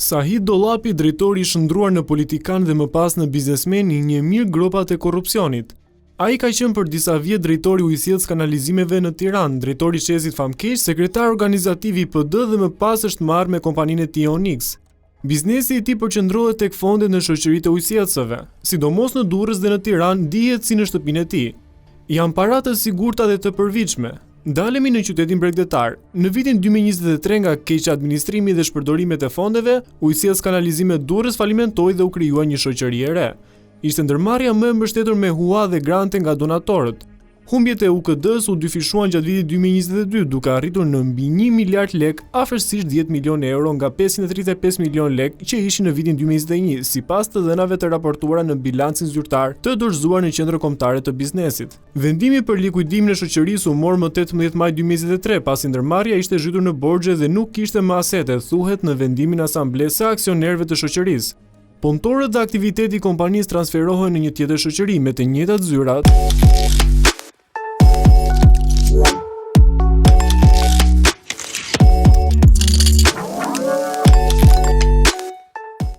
Sahid Dollapi, drejtori i shndruar në politikan dhe më pas në biznesmen, i njeh mirë gropat e korrupsionit. Ai ka qenë për disa vjet drejtori ujësillës kanalizimeve në Tiranë, drejtori i Shezit Famkeq, sekretar organizativ i PD dhe më pas është marrë me kompaninë e tij Onyx. Biznesi i tij përqendrohet tek fondet në shoqëritë e ujësillësve, sidomos në Durrës dhe në Tiranë dihet si në shtëpinë e tij. Janë para të sigurta dhe të përvitshme. Dalemi në qytetin bregdetar. Në vitin 2023 nga keq administrimi dhe shpërdorimet e fondeve, ujësillës kanalizime Durrës falimentoi dhe u krijuar një shoqëri e re. Ishte ndërmarrja më e mbështetur me hua dhe grante nga donatorët. Humbjet e UKD-s u dyfishuan gjatë vitit 2022 duke arritur në mbi 1 miliard lek, afërsisht 10 milion euro nga 535 milion lek që ishin në vitin 2021, sipas të dhënave të raportuara në bilancin zyrtar të dorëzuar në qendrën kombëtare të biznesit. Vendimi për likuidimin e shoqërisë u mor më 18 maj 2023, pasi ndërmarrja ishte zhytur në borxhe dhe nuk kishte më asete, thuhet në vendimin e asamblesë së aksionerëve të shoqërisë. Punëtorët dhe aktiviteti i kompanisë transferohen në një tjetër shoqëri me të njëjtat zyra.